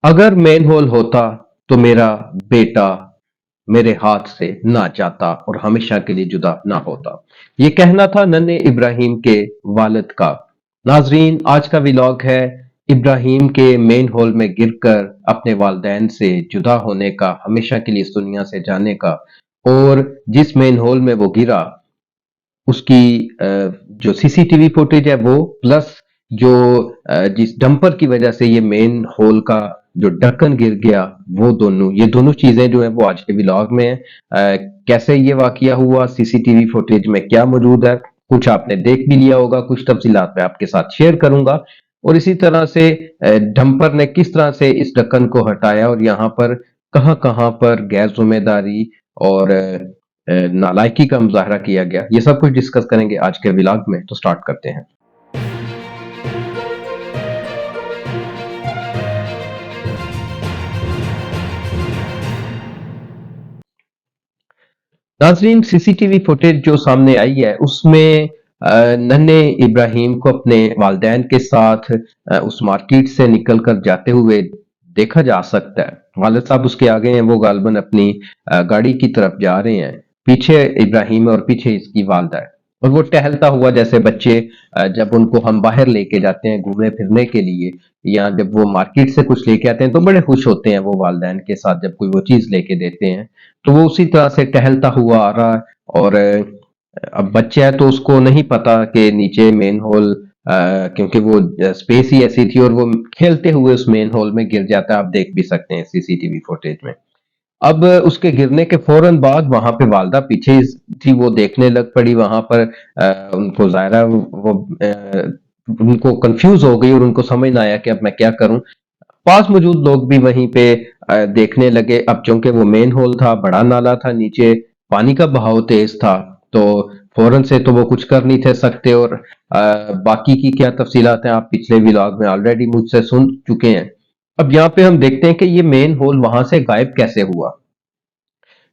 अगर main whole होता तो मेरा बेटा मेरे हाथ से ना जाता और हमेशा के लिए जुदा ना होता। ये कहना था नन्हे इब्राहिम के वालिद का। नाजरीन, आज का व्लॉग है इब्राहिम के मेन होल में गिरकर अपने वालिदैन से जुदा होने का, हमेशा के लिए इस दुनिया से जाने का। और जिस मेन होल में वो गिरा उसकी जो सीसीटीवी फुटेज है वो, प्लस जो जिस डंपर की वजह से ये मेन होल का जो ढक्कन गिर गया, वो दोनों, ये दोनों चीजें जो है वो आज के व्लॉग में है। कैसे ये वाकया हुआ, सीसीटीवी फुटेज में क्या मौजूद है, कुछ आपने देख भी लिया होगा, कुछ तफसीलात मैं आपके साथ शेयर करूंगा। और इसी तरह से डंपर ने किस तरह से इस ढक्कन को हटाया और यहाँ पर कहाँ कहाँ पर गैर जिम्मेदारी और नालायकी का मुजाहरा किया गया, ये सब कुछ डिस्कस करेंगे आज के व्लॉग में। तो स्टार्ट करते हैं। नाजरीन, सीसीटीवी फुटेज जो सामने आई है उसमें नन्हे इब्राहिम को अपने वालिदैन के साथ उस मार्केट से निकल कर जाते हुए देखा जा सकता है। वालिद साहब उसके आगे हैं, वो गालबन अपनी गाड़ी की तरफ जा रहे हैं। पीछे इब्राहिम है और पीछे इसकी वालदा है। और वो टहलता हुआ, जैसे बच्चे जब उनको हम बाहर लेके जाते हैं घूमने फिरने के लिए, या जब वो मार्केट से कुछ लेके आते हैं तो बड़े खुश होते हैं वो वालिदैन के साथ जब कोई वो चीज लेके देते हैं। तो वो उसी तरह से टहलता हुआ आ रहा है। और अब बच्चा है तो उसको नहीं पता कि नीचे मेन होल, क्योंकि वो स्पेस ही ऐसी थी, और वो खेलते हुए उस मेन होल में गिर जाता है। आप देख भी सकते हैं सीसीटीवी फुटेज में। अब उसके गिरने के फौरन बाद वहां पे वालदा पीछे थी, वो देखने लग पड़ी वहां पर। उनको जायरा वो उनको कंफ्यूज हो गई और उनको समझ ना आया कि अब मैं क्या करूं। पास मौजूद लोग भी वहीं पे देखने लगे। अब चूंकि वो मेन होल था, बड़ा नाला था, नीचे पानी का बहाव तेज था, तो फौरन से तो वो कुछ कर नहीं थे सकते। और बाकी की क्या तफसीलात हैं आप पिछले व्लॉग में ऑलरेडी मुझसे सुन चुके हैं। अब यहाँ पे हम देखते हैं कि ये मेन होल वहां से गायब कैसे हुआ।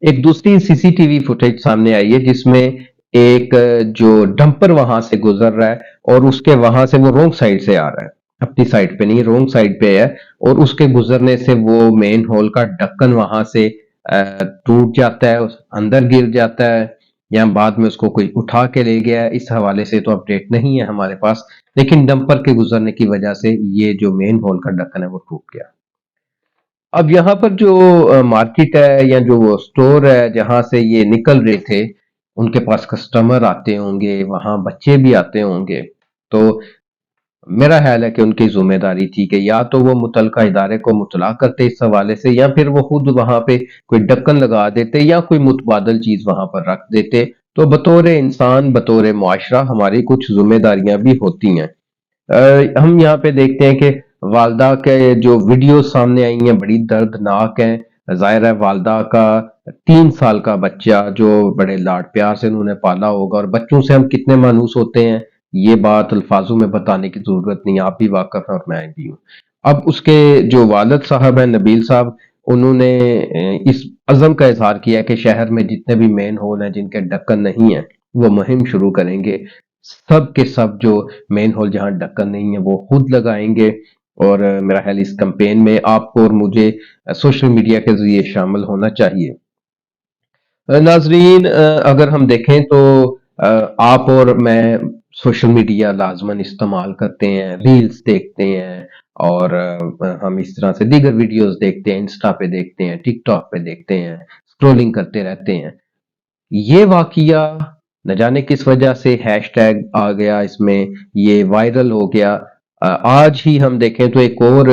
एक दूसरी सीसीटीवी फुटेज सामने आई है जिसमें एक जो डंपर वहां से गुजर रहा है, और उसके वहां से वो रोंग साइड से आ रहा है, अपनी साइड पे नहीं, रोंग साइड पे है। और उसके गुजरने से वो मेन होल का ढक्कन वहां से टूट जाता है, अंदर गिर जाता है, या बाद में उसको कोई उठा के ले गया है, इस हवाले से तो अपडेट नहीं है हमारे पास। लेकिन डंपर के गुजरने की वजह से ये जो मेन होल का ढक्कन है वो टूट गया। अब यहाँ पर जो मार्केट है या जो वो स्टोर है जहां से ये निकल रहे थे, उनके पास कस्टमर आते होंगे, वहां बच्चे भी आते होंगे। तो मेरा ख्याल है कि उनकी जिम्मेदारी थी कि या तो वो मुतलका इदारे को मुतला करते इस हवाले से, या फिर वो खुद वहां पे कोई ढक्कन लगा देते या कोई मुतबादल चीज वहां पर रख देते। तो बतौर इंसान, बतौर मुआशरा, हमारी कुछ जिम्मेदारियां भी होती हैं। हम यहाँ पे देखते हैं कि वालदा के जो वीडियो सामने आई हैं बड़ी दर्दनाक हैं। जाहिर है वालदा का 3 साल का बच्चा जो बड़े लाड प्यार से उन्होंने पाला होगा, और बच्चों से हम कितने मानूस होते हैं ये बात अल्फाजों में बताने की जरूरत नहीं, आप भी वाकिफ हैं और मैं भी हूँ। अब उसके जो वालिद साहब हैं, नबील साहब, उन्होंने इस अज़म का इजहार किया कि शहर में जितने भी मेन होल हैं जिनके ढक्कन नहीं है, वो मुहिम शुरू करेंगे। सब के सब जो मेन होल जहां ढक्कन नहीं है वो खुद लगाएंगे। और मेरा ख्याल इस कैंपेन में आपको और मुझे सोशल मीडिया के जरिए शामिल होना चाहिए। नाजरीन, अगर हम देखें तो आप और मैं सोशल मीडिया लाजमन इस्तेमाल करते हैं, रील्स देखते हैं, और हम इस तरह से दीगर वीडियोस देखते हैं, इंस्टा पे देखते हैं, टिकटॉक पे देखते हैं, स्क्रोलिंग करते रहते हैं। ये वाकया न जाने किस वजह से हैशटैग आ गया इसमें, ये वायरल हो गया। आज ही हम देखें तो एक और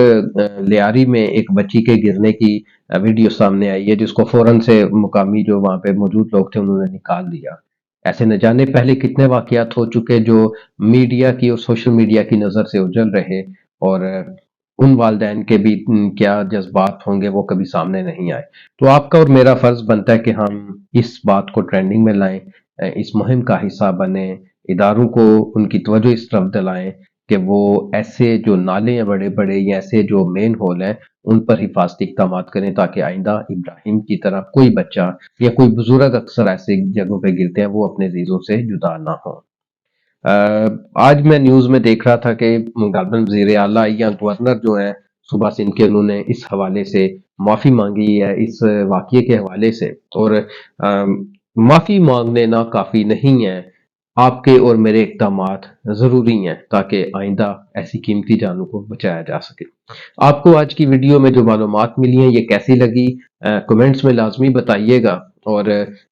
लियारी में एक बच्ची के गिरने की वीडियो सामने आई है, जिसको फौरन से मुकामी जो वहां पे मौजूद लोग थे उन्होंने निकाल दिया। ऐसे न जाने पहले कितने वाकयात हो चुके जो मीडिया की और सोशल मीडिया की नजर से उजल रहे, और उन वालदैन के भी क्या जज्बात होंगे वो कभी सामने नहीं आए। तो आपका और मेरा फर्ज बनता है कि हम इस बात को ट्रेंडिंग में लाएं, इस मुहिम का हिस्सा बने, इदारों को उनकी तवज्जो इस तरफ दिलाएं कि वो ऐसे जो नाले हैं बड़े बड़े, या ऐसे जो मेन होल हैं, उन पर हिफाजती इक़दाम करें, ताकि आइंदा इब्राहिम की तरह कोई बच्चा या कोई बुजुर्ग, अक्सर ऐसे जगहों पे गिरते हैं, वो अपने जीजों से जुदा ना हो। आज मैं न्यूज में देख रहा था कि गालिबन वजीर आला या गवर्नर जो है صبح سے ان کے انہوں نے اس حوالے سے معافی مانگی ہے اس واقعے کے حوالے سے، اور معافی مانگنے نہ کافی نہیں ہے، آپ کے اور میرے اقدامات ضروری ہیں تاکہ آئندہ ایسی قیمتی جانوں کو بچایا جا سکے۔ آپ کو آج کی ویڈیو میں جو معلومات ملی ہیں یہ کیسی لگی کمنٹس میں لازمی بتائیے گا، اور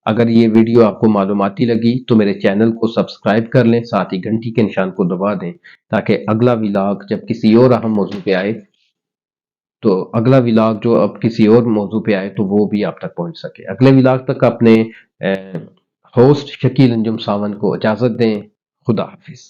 اگر یہ ویڈیو آپ کو معلوماتی لگی تو میرے چینل کو سبسکرائب کر لیں، ساتھ ہی گھنٹی کے نشان کو دبا دیں تاکہ اگلا ولاگ جب کسی اور اہم موضوع پہ آئے تو اگلا ولاگ جو اب کسی اور موضوع پہ آئے تو وہ بھی آپ تک پہنچ سکے۔ اگلے ولاگ تک اپنے ہوسٹ شکیل انجم ساون کو اجازت دیں۔ خدا حافظ۔